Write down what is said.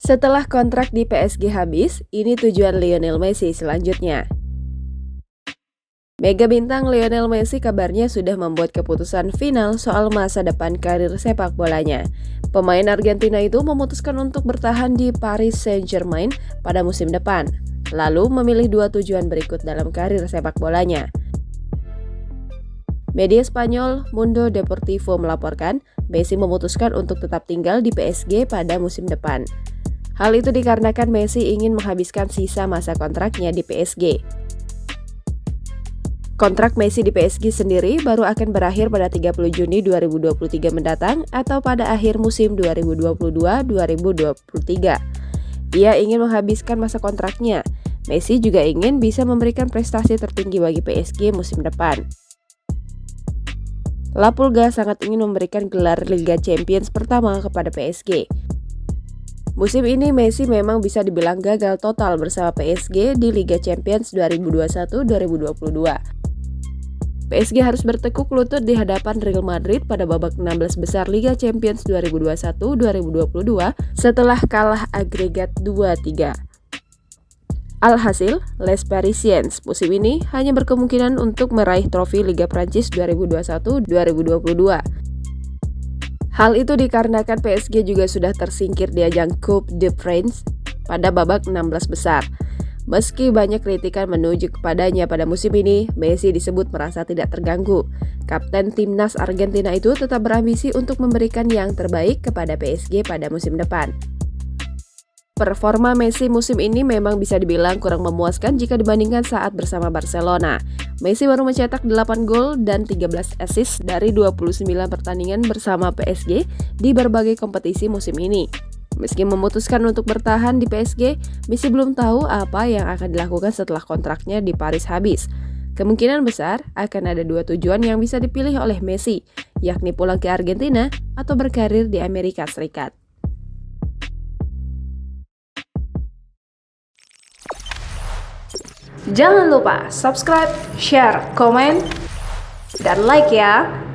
Setelah kontrak di PSG habis, ini tujuan Lionel Messi selanjutnya. Mega bintang Lionel Messi kabarnya sudah membuat keputusan final soal masa depan karir sepak bolanya. Pemain Argentina itu memutuskan untuk bertahan di Paris Saint-Germain pada musim depan, lalu memilih dua tujuan berikut dalam karir sepak bolanya. Media Spanyol Mundo Deportivo melaporkan, Messi memutuskan untuk tetap tinggal di PSG pada musim depan. Hal itu dikarenakan Messi ingin menghabiskan sisa masa kontraknya di PSG. Kontrak Messi di PSG sendiri baru akan berakhir pada 30 Juni 2023 mendatang atau pada akhir musim 2022-2023. Ia ingin menghabiskan masa kontraknya. Messi juga ingin bisa memberikan prestasi tertinggi bagi PSG musim depan. La Pulga sangat ingin memberikan gelar Liga Champions pertama kepada PSG. Musim ini Messi memang bisa dibilang gagal total bersama PSG di Liga Champions 2021-2022. PSG harus bertekuk lutut di hadapan Real Madrid pada babak 16 besar Liga Champions 2021-2022 setelah kalah agregat 2-3. Alhasil, Les Parisiens musim ini hanya berkemungkinan untuk meraih trofi Liga Prancis 2021-2022. Hal itu dikarenakan PSG juga sudah tersingkir di ajang Coupe de France pada babak 16 besar. Meski banyak kritikan menuju kepadanya pada musim ini, Messi disebut merasa tidak terganggu. Kapten timnas Argentina itu tetap berambisi untuk memberikan yang terbaik kepada PSG pada musim depan. Performa Messi musim ini memang bisa dibilang kurang memuaskan jika dibandingkan saat bersama Barcelona. Messi baru mencetak 8 gol dan 13 assist dari 29 pertandingan bersama PSG di berbagai kompetisi musim ini. Meski memutuskan untuk bertahan di PSG, Messi belum tahu apa yang akan dilakukan setelah kontraknya di Paris habis. Kemungkinan besar akan ada dua tujuan yang bisa dipilih oleh Messi, yakni pulang ke Argentina atau berkarir di Amerika Serikat. Jangan lupa subscribe, share, komen, dan like ya!